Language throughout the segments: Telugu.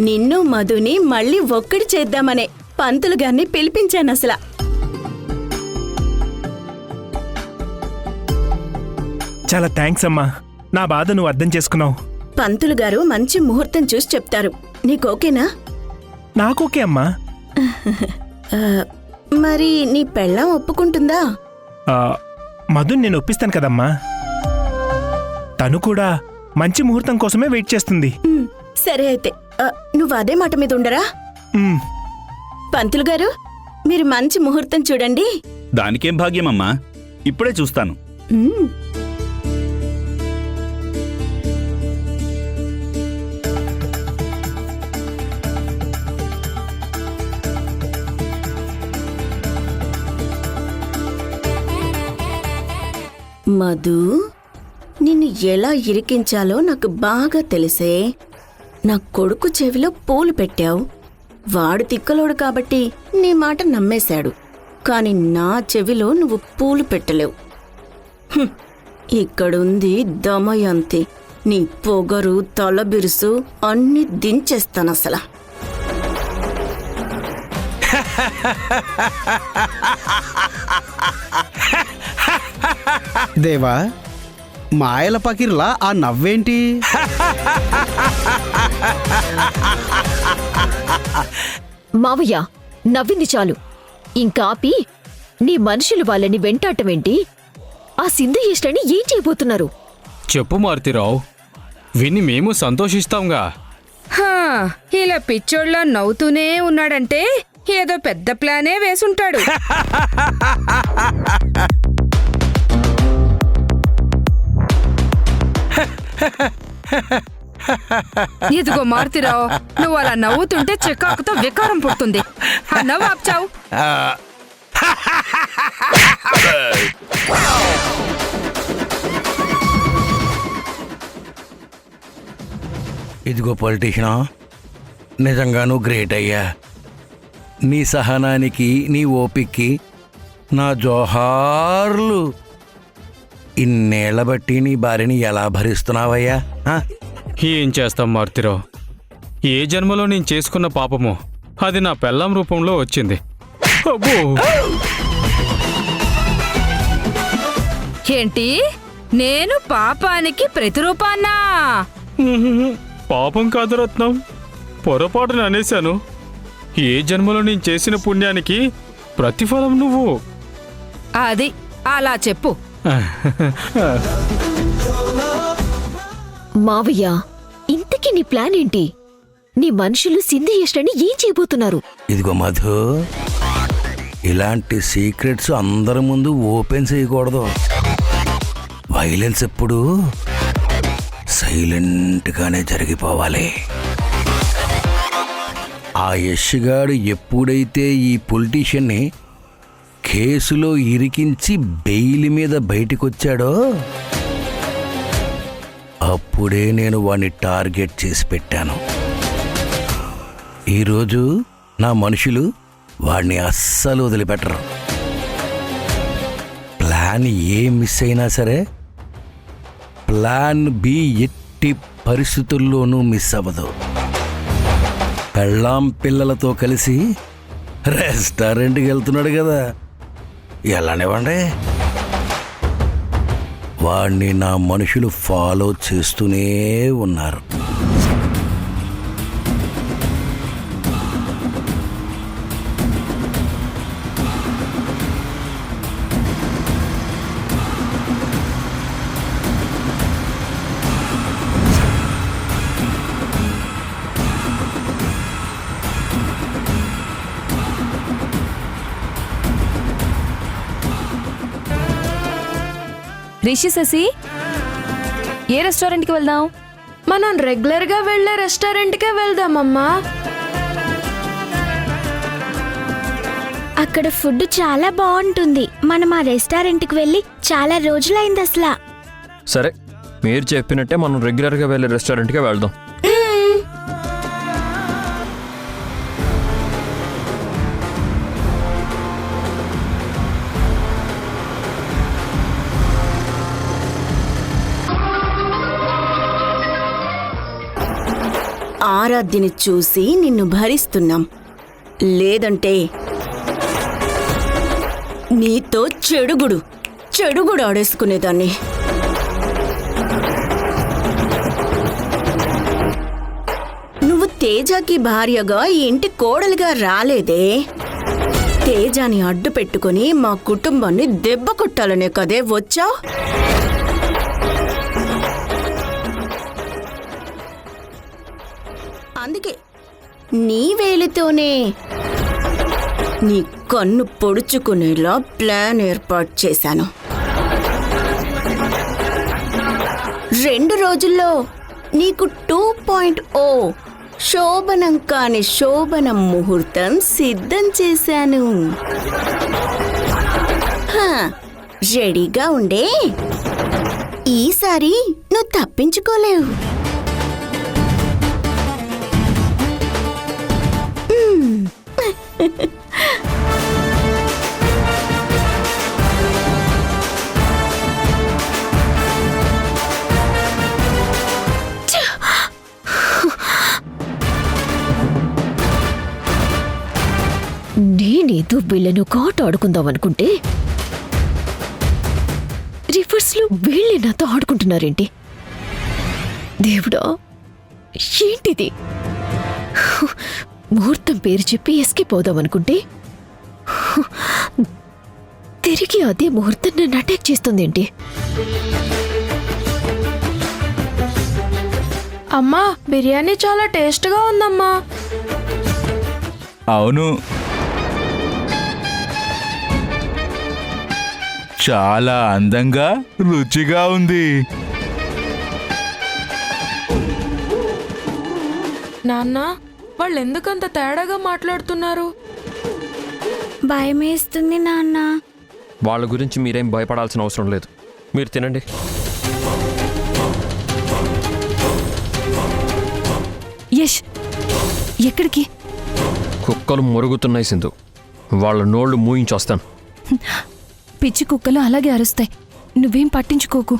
నిన్ను మధుని మళ్ళీ ఒక్కడి చేద్దామనే పంతులు గారిని పిలిపించాను అసలు. చాలా థ్యాంక్స్ అమ్మా, నా బాధ నువ్వు అర్థం చేసుకున్నావు. పంతులు గారు మంచి ముహూర్తం చూసి చెప్తారు. నీకోకేనా? నాకోకే అమ్మా. మరి నీ పెళ్ళాం ఒప్పుకుంటుందా? మధుని నేను ఒప్పిస్తాను కదమ్మా. తను కూడా మంచి ముహూర్తం కోసమే వెయిట్ చేస్తుంది. సరే అయితే నువ్వు అదే మాట మీద ఉండరా? పంతులు గారు, మీరు మంచి ముహూర్తం చూడండి. దానికేం భాగ్యమమ్మా, ఇప్పుడే చూస్తాను. మధు, నిన్ను ఎలా ఇరికించాలో నాకు బాగా తెలిసే. నా కొడుకు చెవిలో పూలు పెట్టావు. వాడు తిక్కలోడు కాబట్టి నీ మాట నమ్మేశాడు. కాని నా చెవిలో నువ్వు పూలు పెట్టలేవు. ఇక్కడుంది దమయంతి. నీ పొగరు, తలబిరుసు అన్నీ దించేస్తానసలా. దేవా, మాయల పకిర్లా ఆ నవ్వేంటి? మావయ్య, నవ్వింది చాలు. ఇంకాపి నీ మనుషులు వాళ్ళని వెంటాటమేంటి? ఆ సింధయేష్లని ఏం చేయబోతున్నారు? చెప్పు మారుతిరావు, విని మేము సంతోషిస్తాంగా. ఇలా పిచ్చోళ్ళ నవ్వుతూనే ఉన్నాడంటే ఏదో పెద్ద ప్లానే వేసుంటాడు. ఇదిగో మారుతిరావు, నువ్వు అలా నవ్వుతుంటే చికాకుతో వికారం పుడుతుంది. ఆ నవ్వు ఆపుచావు. ఇదిగో పొలిటీషియన్, నిజంగానూ గ్రేట్ అయ్యా. నీ సహనానికి, నీ ఓపిక్కి నా జోహార్లు. ఇన్నేళ్ల బట్టి నీ భార్యని ఎలా భరిస్తున్నావయ్యా? ఏం చేస్తాం మారుతిరావు, ఏ జన్మలో నేను చేసుకున్న పాపమో అది నా పెళ్ళాం రూపంలో వచ్చింది. అబ్బో, ఏంటి? నేను పాపానికి ప్రతిరూపాన్నా? పాపం కాదు రత్నం, పొరపాటున అనేశాను. ఏ జన్మలో నేను చేసిన పుణ్యానికి ప్రతిఫలం నువ్వు. అది అలా చెప్పు. మావయ్య, ఇంతకీ నీ ప్లాన్ ఏంటి? నీ మనుషులు సింధయేష్లని ఏం చేయబోతున్నారు? ఇదిగో మధు, ఇలాంటి సీక్రెట్స్ అందరి ముందు ఓపెన్ చేయకూడదు. వైలెన్స్ ఎప్పుడు సైలెంట్గానే జరిగిపోవాలి. ఆ యష్గాడు ఎప్పుడైతే ఈ పొలిటీషియన్ని కేసులో ఇరికించి బెయిల్ మీద బయటికొచ్చాడో అప్పుడే నేను వాణ్ణి టార్గెట్ చేసి పెట్టాను. ఈరోజు నా మనుషులు వాణ్ణి అస్సలు వదిలిపెట్టరు. ప్లాన్ ఏ మిస్ అయినా సరే ప్లాన్ బి ఎట్టి పరిస్థితుల్లోనూ మిస్ అవ్వదు. పెళ్ళాం పిల్లలతో కలిసి రెస్టారెంట్కి వెళ్తున్నాడు కదా, వెళ్ళనివ్వండి. వాణ్ణి నా మనుషులు ఫాలో చేస్తూనే ఉన్నారు. రిషి, శశి, ఏ రెస్టారెంట్కి వెళ్దాం? మనం రెగ్యులర్గా వెళ్ళే రెస్టారెంట్కే వెళ్దామమ్మా. అక్కడ ఫుడ్ చాలా బాగుంటుంది. మనం ఆ రెస్టారెంట్కి వెళ్ళి చాలా రోజులైంది అసలు. సరే, మీరు చెప్పినట్టే మనం రెగ్యులర్గా వెళ్ళే రెస్టారెంట్కే వెళ్దాం. ఆరాధ్యని చూసి నిన్ను భరిస్తున్నాం. లేదంటే నీతో చెడుగుడు ఆడేసుకునేదాన్ని. నువ్వు తేజాకి భార్యగా ఈ ఇంటి కోడలిగా రాలేదే. తేజాని అడ్డు పెట్టుకుని మా కుటుంబాన్ని దెబ్బ కొట్టాలనే కదే వచ్చావు. అందుకే నీ వేలితోనే నీ కన్ను పొడుచుకునేలా ప్లాన్ ఏర్పాటు చేశాను. 2 రోజుల్లో నీకు 2.0 శోభనం కాని శోభనం ముహూర్తం సిద్ధం చేశాను. రెడీగా ఉండే. ఈసారి నువ్వు తప్పించుకోలేవు. నేనేదో వీళ్ళను కాట ఆడుకుందామనుకుంటే రివర్స్లో వీళ్ళే నాతో ఆడుకుంటున్నారేంటి? దేవుడా, ఏంటిది? ముహూర్తం పేరు చెప్పి ఎస్కేప్ అవుదామనుకుంటే తిరిగి అదే ముహూర్తం నన్ను అటాక్ చేస్తుందేంటి? అమ్మా, బిర్యానీ చాలా టేస్ట్గా ఉందమ్మా. అవును, చాలా అందంగా రుచిగా ఉంది. నాన్న, వాళ్ళు ఎందుకంత తేడాగా మాట్లాడుతున్నారు? భయమేస్తుంది నాన్న. వాళ్ళ గురించి మీరేం భయపడాల్సిన అవసరం లేదు. మీరు తినండి. యష్, ఎక్కడికి? కుక్కలు మురుగుతున్నాయి సింధు. వాళ్ళ నోళ్లు మూయించొస్తాను. పిచ్చి కుక్కలు అలాగే అరుస్తాయి. నువ్వేం పట్టించుకోకు.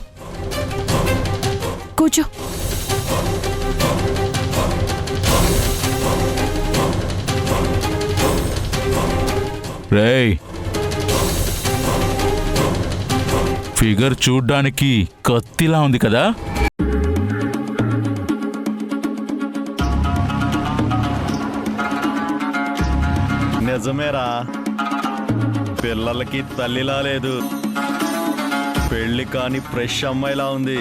కూర్చో. రేయ్, ఫిగర్ చూడ్డానికి కత్తిలా ఉంది కదా? నిజమేరా, పిల్లలకి తల్లిలా లేదు, పెళ్లి కాని ఫ్రెష్ అమ్మాయిలా ఉంది.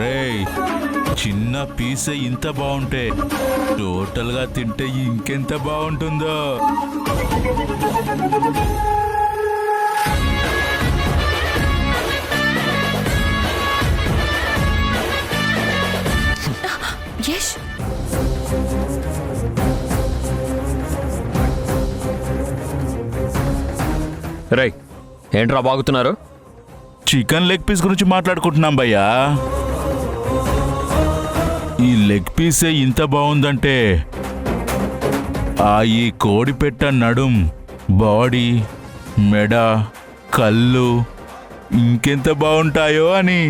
రేయ్, చిన్న పీసే ఇంత బాగుంటే టోటల్గా తింటే ఇంకెంత బాగుంటుందో. యష్, రేయ్, ఏంట్రా బాగుతున్నారు? చికెన్ లెగ్ పీస్ గురించి మాట్లాడుకుంటున్నాం భయ్యా. ఈ లెగ్ పీసే ఇంత బాగుందంటే ఈ కోడి పెట్ట నడుం, బాడీ, మెడ, కళ్ళు ఇంకెంత బాగుంటాయో అని.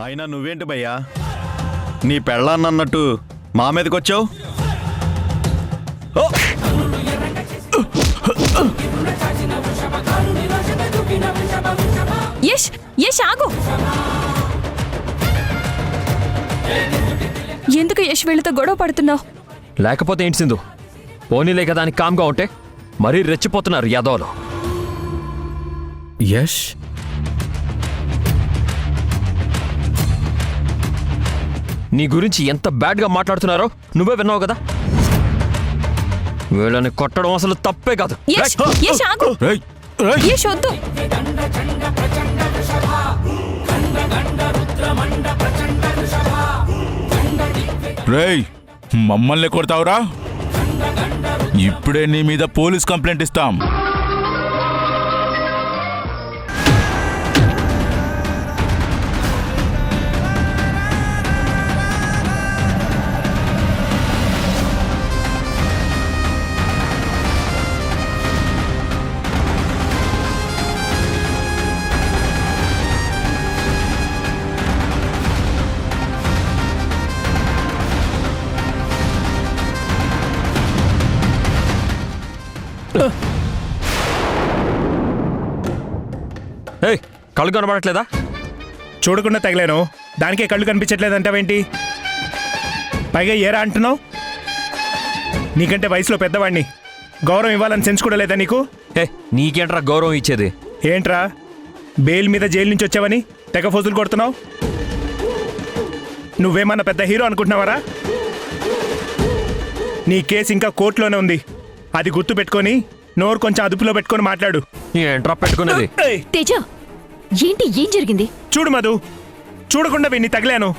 అయినా నువ్వేంటి భయ్యా, నీ పెళ్ళాన్నట్టు మా మీదకొచ్చావు? యష్, యష్ ఆగు. ఎందుకు యష్ వీళ్ళతో గొడవ పడుతున్నావు? లేకపోతే ఏంటి సింధు, పోనీలే కదా అని కామ్గా ఉంటే మరీ రెచ్చిపోతున్నారు యాదవ్లు. యష్, నీ గురించి ఎంత బ్యాడ్గా మాట్లాడుతున్నారో నువ్వే విన్నావు కదా. వీళ్ళని కొట్టడం అసలు తప్పే కాదు. యష్, యష్ ఆగు. యష్ వద్దు. రేయ్, మమ్మల్ని కొడతావురా? ఇప్పుడే నీ మీద పోలీస్ కంప్లైంట్ ఇస్తాం. కళ్ళు కనబడట్లేదా? చూడకుండా తగిలాను, దానికే కళ్ళు కనిపించట్లేదంటావేంటి? పైగా ఏరా అంటున్నావు? నీకంటే వయసులో పెద్దవాణ్ణి, గౌరవం ఇవ్వాలని సెన్స్ కూడా లేదా నీకు? నీకేంట్రా గౌరవం ఇచ్చేది? ఏంట్రా బెయిల్ మీద జైలు నుంచి వచ్చావని తెగ ఫోజులు కొడుతున్నావు? నువ్వేమన్నా పెద్ద హీరో అనుకుంటున్నావరా? నీ కేసు ఇంకా కోర్టులోనే ఉంది, అది గుర్తు పెట్టుకొని నోరు కొంచెం అదుపులో పెట్టుకొని మాట్లాడు. ఏంట్రా పెట్టుకునేది? తేజ, ఏంటి, ఏం జరిగింది? చూడు మధు, చూడకుండా విన్ని తగిలాను,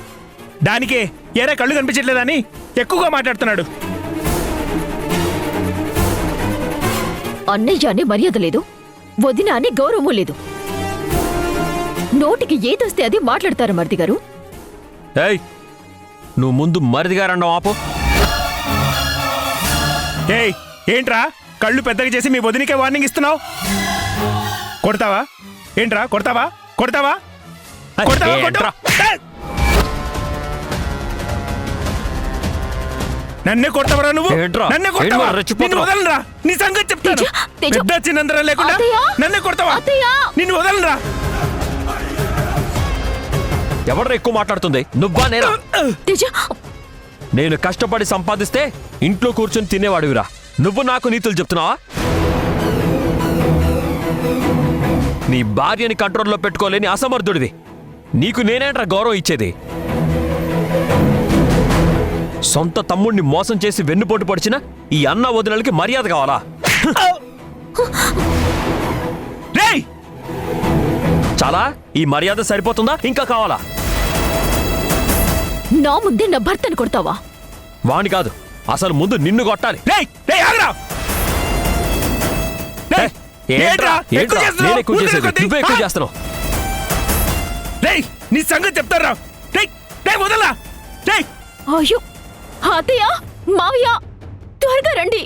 దానికే ఏరే కళ్ళు కనిపించట్లేదని ఎక్కువగా మాట్లాడుతున్నాడు. అన్నయ్య అనే మర్యాద లేదు, వదిన అనే గౌరవమూ లేదు. నోటికి ఏదొస్తే అది మాట్లాడతారు మరిది గారు. ఏయ్, నువ్వు ముందు మరిదిగారన్నావు ఆపు. ఏయ్, ఏంట్రా కళ్ళు పెద్దగా చేసి మీ వదినికే వార్నింగ్ ఇస్తున్నావు? కొడతావా? ఏంట్రా కొడతావా? కొడతావా? కొడతావా? ఏంట్రా? నన్నే కొడతావరా నువ్వు? ఏంట్రా? నన్నే కొడతావా? ఏంట్రా రెచ్చిపోతున్నావ్? నిన్ను వదలరా, నీ సంగతి చెప్తాను. తేజ, పెద్ద చిన్నందరం లేకుండా అత్తయ్య! నన్నే కొడతావా? అత్తయ్య! నిన్ను వదలరా. ఎవడ్రా ఎక్కువ మాట్లాడుతుంది? నువ్వా నేనా? తేజ, నేను కష్టపడి సంపాదిస్తే ఇంట్లో కూర్చొని తినేవాడివిరా, నువ్వు నాకు నీతులు చెప్తున్నావా? నీ భార్యని కంట్రోల్లో పెట్టుకోలేని అసమర్థుడివి, నీకు నేనేంట్రా గౌరవం ఇచ్చేది? సొంత తమ్ముడిని మోసం చేసి వెన్నుపోటు పొడిచిన ఈ అన్న వదినలకి మర్యాద కావాలా? చాలా? ఈ మర్యాద సరిపోతుందా, ఇంకా కావాలా? నా ముందే నా భర్తను కొడతావా? వాణ్ణి కాదు, అసలు ముందు నిన్ను కొట్టాలి. ఏంట్రా? నేను ఎక్కువ చేసేది, నువ్వే ఎక్కువ చేస్తున్నావు. నీ సంగతి చెప్తారా? వదలరా. అయ్యో, అత్తయ్య, మావయ్య, త్వరగా రండి.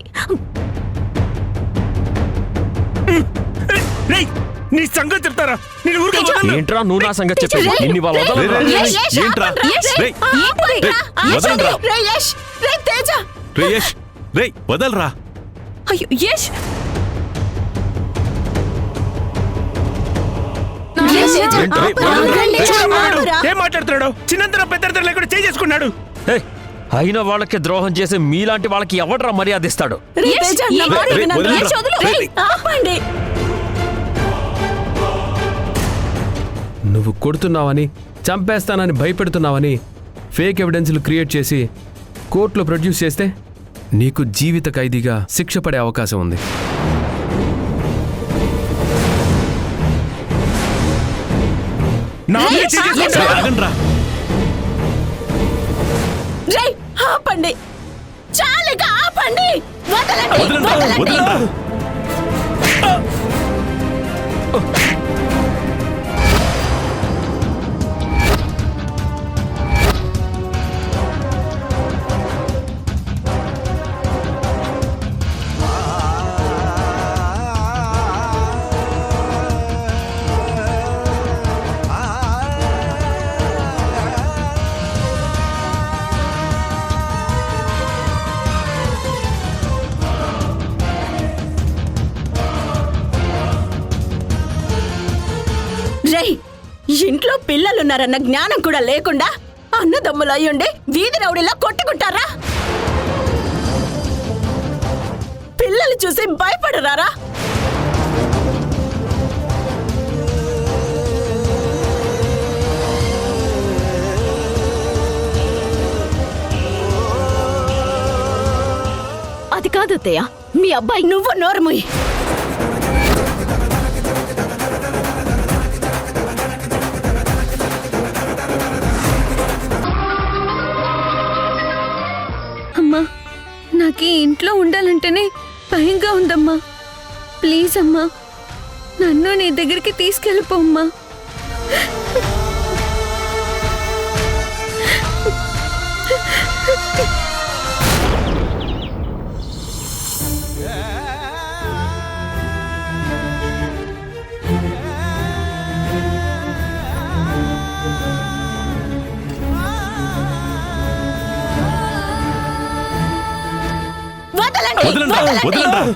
నీ సంగతి చెప్తారా? ఏంట్రా నువ్వు నా సంగతి చెప్పేది? నిన్ను వాళ్ళ వదలరా? ఏంట్రా? వదలరా. అయ్యో యష్, ఏం మాట్లాడుతున్నాడు? చిన్నంతరం పెద్ద లేకుండా చేసుకున్నాడు. అయిన వాళ్ళకి ద్రోహం చేసి మీలాంటి వాళ్ళకి ఎవడ్రా మర్యాద ఇస్తాడు? నువ్వు కొడుతున్నావని, చంపేస్తానని భయపెడుతున్నావని ఫేక్ ఎవిడెన్స్లు క్రియేట్ చేసి కోర్టులో ప్రొడ్యూస్ చేస్తే నీకు జీవిత ఖైదీగా శిక్ష పడే అవకాశం ఉంది. ఆపండి, చాలుగా ఆపండి, వదలండి. ఇంట్లో పిల్లలున్నారన్న జ్ఞానం కూడా లేకుండా అన్నదమ్ములయ్యుండి వీధి రౌడీలా కొట్టుకుంటారా? పిల్లలు చూసి భయపడరారా? అది కాదు అత్తయ్య, మీ అబ్బాయి. నువ్వు నోరుముయ్. అమ్మా, నాకు ఇంట్లో ఉండాలంటేనే భయంగా ఉందమ్మా. ప్లీజ్ అమ్మా, నన్ను నీ దగ్గరికి తీసుకెళ్ళిపోమ్మా. వదలండి.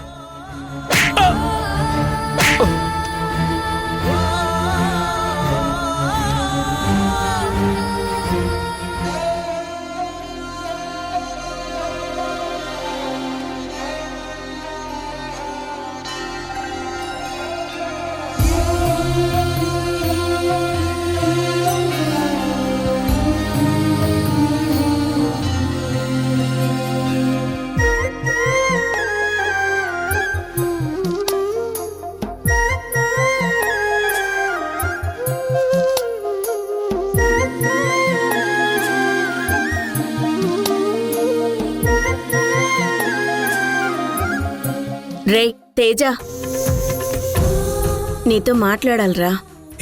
రే తేజ, నీతో మాట్లాడాలరా.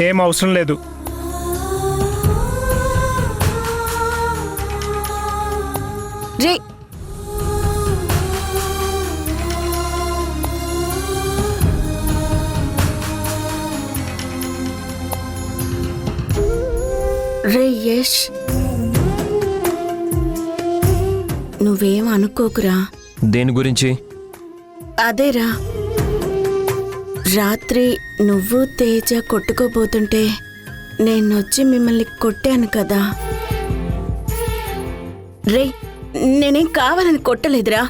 ఏం అవసరం లేదు. రే రే యష్, నువ్వేం అనుకోకురా. దేని గురించి? అదేరా, రాత్రి నువ్వు తేజ కొట్టుకోబోతుంటే నేనొచ్చి మిమ్మల్ని కొట్టాను కదా. రే, నేనేం కావాలని కొట్టలేదురా.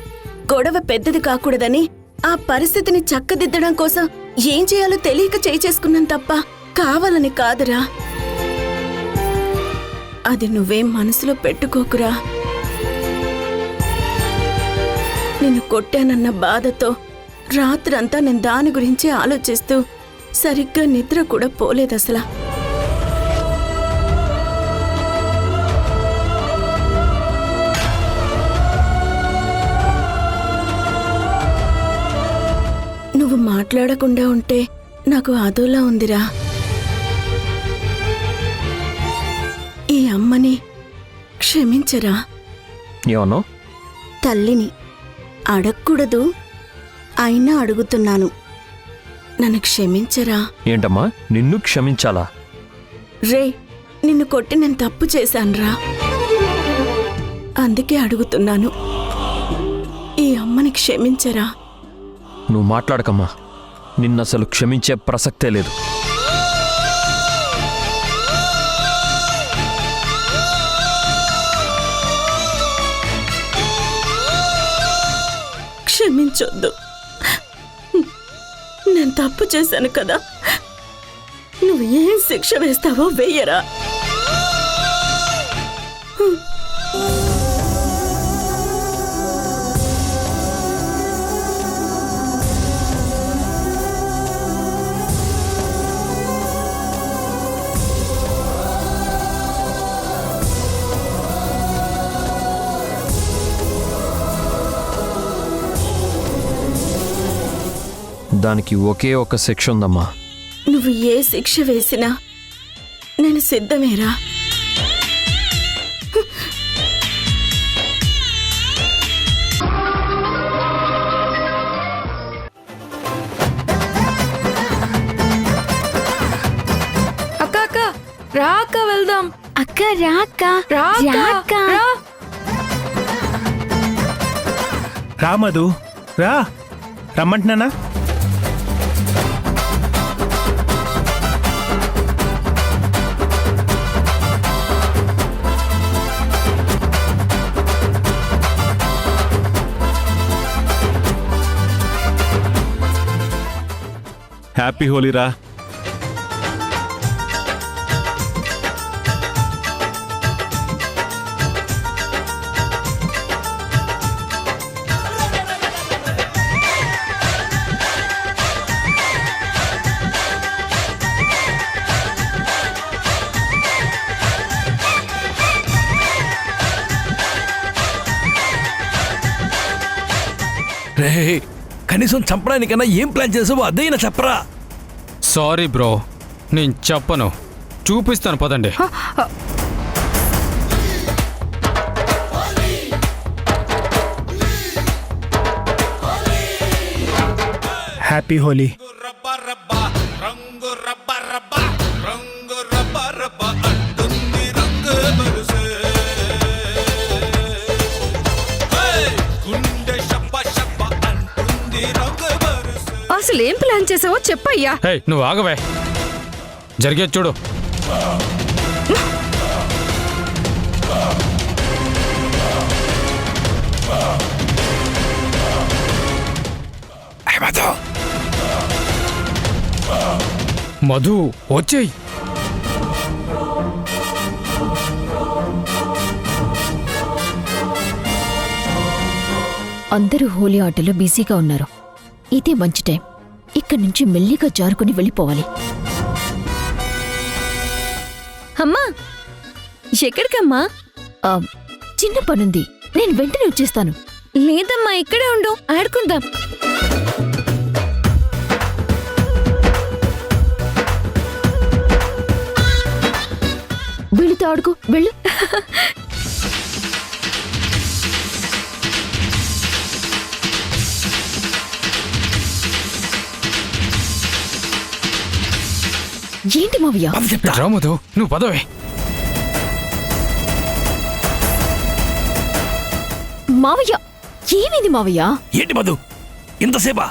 గొడవ పెద్దది కాకూడదని ఆ పరిస్థితిని చక్కదిద్దడం కోసం ఏం చేయాలో తెలియక చేసుకున్నాను తప్ప కావాలని కాదురా. అది నువ్వేం మనసులో పెట్టుకోకురా. నిన్ను కొట్టానన్న బాధతో రాత్రంతా నేను దాని గురించి ఆలోచిస్తూ సరిగ్గా నిద్ర కూడా పోలేదసలా. నువ్వు మాట్లాడకుండా ఉంటే నాకు అదోలా ఉందిరా. ఈ అమ్మని క్షమించరా. ఏమన్నా? తల్లిని అడగకూడదు, అయినా అడుగుతున్నాను. నన్ను క్షమించరా. ఏంటమ్మా, నిన్ను క్షమించాలా? రే, నిన్ను కొట్టి నేను తప్పు చేశానురా, అందుకే అడుగుతున్నాను. ఈ అమ్మని క్షమించరా. నువ్వు మాట్లాడకమ్మా, నిన్నసలు క్షమించే ప్రసక్తే లేదు. క్షమించొద్దు. నేను తప్పు చేశాను కదా, నువ్వు ఏం శిక్ష వేస్తావో వెయ్యరా. దానికి ఒకే ఒక శిక్ష ఉందమ్మా. నువ్వు ఏ శిక్ష వేసినా నేను సిద్ధమేరా. అక్క అక్క రా అక్క, వెళ్దాం. అక్క రా అక్క, రా అక్క, రా. రా మధు, రా. రమ్మంటున్నానా? హ్యాపీ హోలీ రా. రే, కనీసం చంపడానికన్నా ఏం ప్లాన్ చేసావో అదైనా చెప్పరా. సారీ బ్రో, నేను చెప్పను. చూపిస్తాను పదండి. హ్యాపీ హోలీ. అసలు ఏం ప్లాన్ చేసావో చెప్పయ్యా. హే, నువ్వు ఆగవే. జరిగేది చూడు. మధు వచ్చేయ్. అందరూ హోలీ ఆటలో బిజీగా ఉన్నారు. ఇదే మంచి టైం. ఇక్కడి నుంచి మెల్లిగా జారుకుని వెళ్ళిపోవాలి. అమ్మా, ఎక్కడికమ్మా? చిన్న పనుంది, నేను వెంటనే వచ్చేస్తాను. లేదమ్మా, ఇక్కడే ఉండు, ఆడుకుందాం. మావయ్యతో ఆడుకో వెళ్ళు. ఏంటి మావయ్య? రామదు నువ్వు పదవే. మావయ్య ఏమైంది మావయ్య? ఏంటి మధు ఇంతసేపా?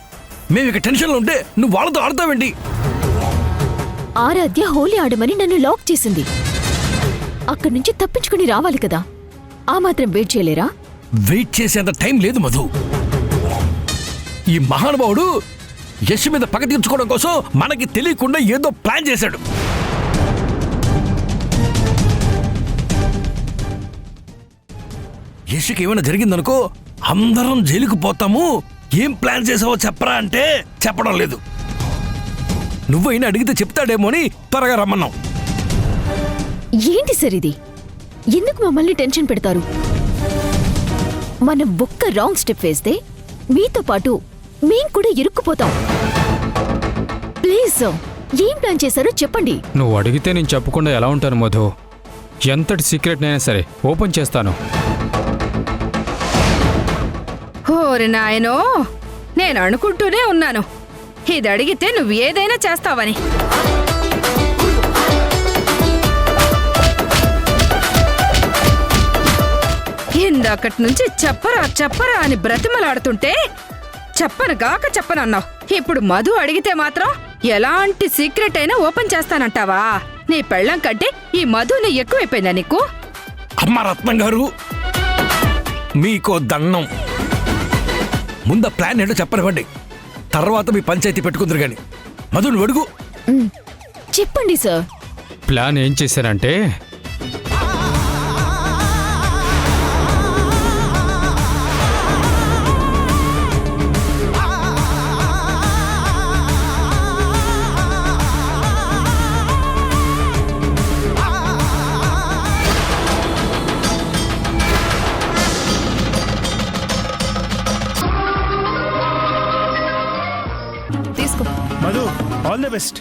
మేము ఇక టెన్షన్లో ఉంటే నువ్వు వాళ్ళతో ఆడతావేంటి? ఆరాధ్య హోలీ ఆడమని నన్ను లాక్ చేసింది. అక్కడి నుంచి తప్పించుకుని రావాలి కదా, ఆ మాత్రం వెయిట్ చేయలేరా? వెయిట్ చేసేంత టైం లేదు మధు. ఈ మహానుభావుడు యశ్ మీద పగ తీర్చుకోవడం కోసం మనకి తెలియకుండా ఏదో ప్లాన్ చేశాడు. యశ్కి ఏమైనా జరిగిందనుకో అందరం జైలుకు పోతాము. ఏం ప్లాన్ చేసావో చెప్పరా అంటే చెప్పడం లేదు. నువ్వైనా అడిగితే చెప్తాడేమో అని త్వరగా రమ్మన్నావు. ఏంటి సార్ ఇది? ఎందుకు మమ్మల్ని టెన్షన్ పెడతారు? మనం ఒక్క రాంగ్ స్టెప్ వేస్తే మీతో పాటు మేం కూడా ఇరుక్కుపోతాం. ప్లీజ్ సార్, ఏం ప్లాన్ చేశారో చెప్పండి. నువ్వు అడిగితే నేను చెప్పకుండా ఎలా ఉంటాను మధు? ఎంతటి సీక్రెట్ నైనా సరే ఓపెన్ చేస్తాను. ఓరి నాయనో, నేను అనుకుంటూనే ఉన్నాను ఇది అడిగితే నువ్వు ఏదైనా చేస్తావని. ఇందాకటి నుంచి చెప్పరా చెప్పరా అని బ్రతిమలాడుతుంటే చెప్పనుగాక చెప్పనన్నావు. ఇప్పుడు మధు అడిగితే మాత్రం ఎలాంటి సీక్రెట్ అయినా ఓపెన్ చేస్తానంటావా? నీ పెళ్ళం కంటే ఈ మధుని ఎక్కువైపోయిందా నీకు? అమ్మ రత్నం గారు, మీకో దన్నం. ముందు ప్లాన్ ఏంటో చెప్పనివ్వండి, తర్వాత మీ పంచాయతీ పెట్టుకుందరు గాని. మధుని అడుగు. చెప్పండి సార్. ప్లాన్ ఏం చేశారంటే, తీసుకో. Madhu, all the best.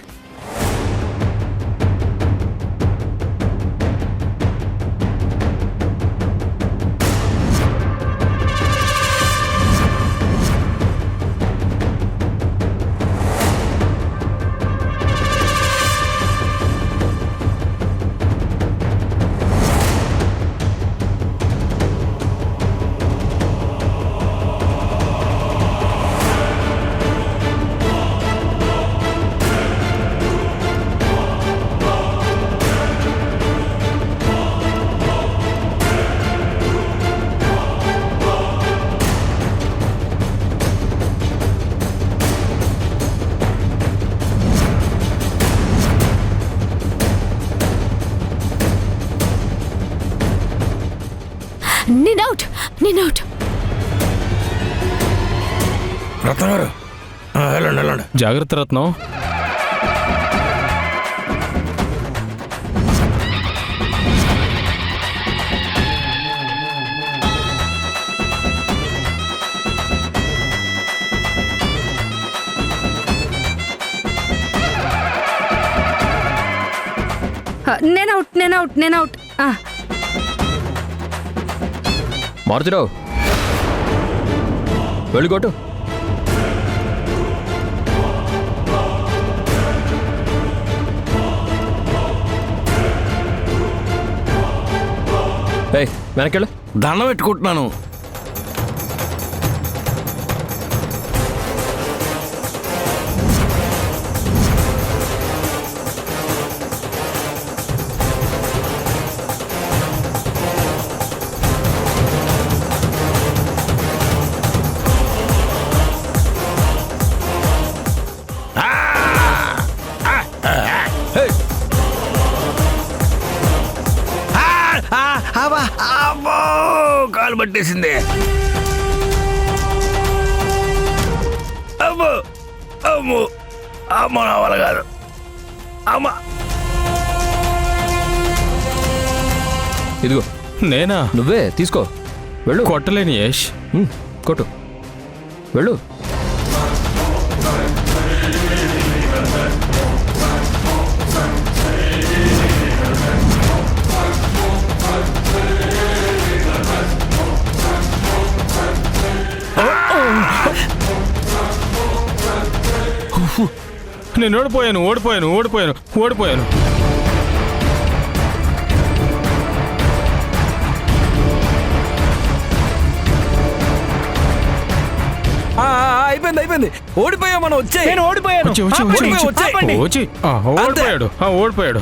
నేనౌట్. రత్నం గారు వెళ్ళండి వెళ్ళండి. జాగ్రత్త రత్నం. నేనౌట్. మారుతిరావు వెళ్ళికోటు. వెనకెళ్ళు. దండం పెట్టుకుంటున్నాను. కాలు పట్టేసింది. అమ్మో అమ్మో అమ్మ నా వల్ల కాదు. అమ్మ ఇదిగో. నేనా? నువ్వే తీసుకో వెళ్ళు. కొట్టలేని యష్. కొట్టు వెళ్ళు. నేను ఓడిపోయాను ఓడిపోయాను ఓడిపోయాను ఓడిపోయాను. అయిపోయింది ఓడిపోయాం మనం వచ్చే నేను ఓడిపోయాను. వచ్చి, వచ్చి, వచ్చి, ఓడిపోయి, వచ్చి. ఆపండి. వచ్చి. ఓడిపోయాడు ఓడిపోయాడు.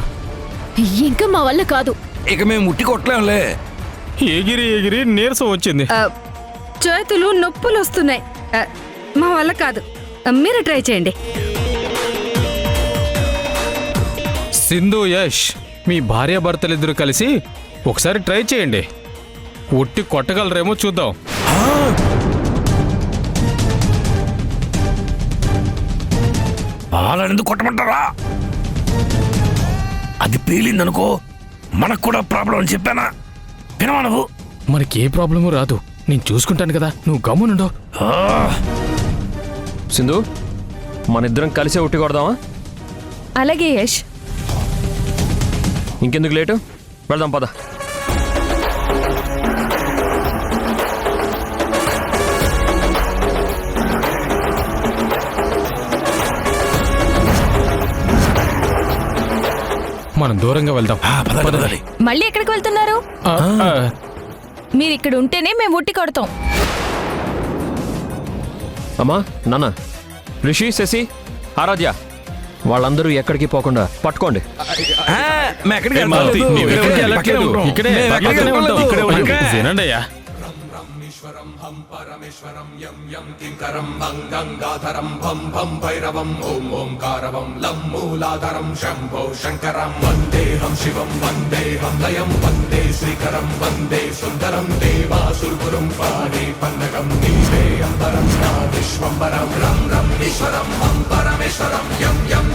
ఇంకా మా వల్ల కాదు. ఇక మేము ముట్టి కొట్టలేంలే. ఎగిరి ఎగిరి నీరసం వచ్చింది. చేతులు నొప్పులు వస్తున్నాయి. మా వల్ల కాదు. మీరు ట్రై చేయండి. సింధు, యష్, మీ భార్యాభర్తలిద్దరూ కలిసి ఒకసారి ట్రై చేయండి. ఒట్టి కొట్టగలరేమో చూద్దాం. వాళ్ళని కొట్టమంటారా? అది పేలిందనుకో మనకు కూడా ప్రాబ్లం అని చెప్పానా? వినవా నువ్వు? మనకి ఏ ప్రాబ్లము రాదు. నేను చూసుకుంటాను కదా, నువ్వు గమ్మునుండో. సింధు, మన ఇద్దరం కలిసే ఉట్టి కొడదామా? అలాగే యష్. ఇంకెందుకు లేటు, వెళ్దాం పద. మనం దూరంగా వెళ్దాం. మళ్ళీ ఎక్కడికి వెళ్తున్నారు? ఆ, ఆ, మీరు ఇక్కడ ఉంటేనే మేము ఉట్టి కొడతాం. అమ్మా, నాన్న, రిషి, శశి, ఆరాధ్య, వాళ్ళందరూ ఎక్కడికి పోకుండా పట్టుకోండి. ఎక్కడికి వెళ్ళట్లేదు. ఇక్కడే పక్కనే ఉంటాం. వినండి అయ్యా. పరమేశ్వరం యం యం కింకరం గంగాధరం భం భం భైరవం ఓం ఓంకారవం లం మూలాధరం శంభో శంకరం వందేహం శివం వందేహం లయం వందే శ్రీకరం వందే సుందరం దేవాసురపురం పాడే పన్నగం నీవే అంబరం నా విశ్వంబరం రం రం ఈశ్వరం హం పరమేశ్వరం యం యం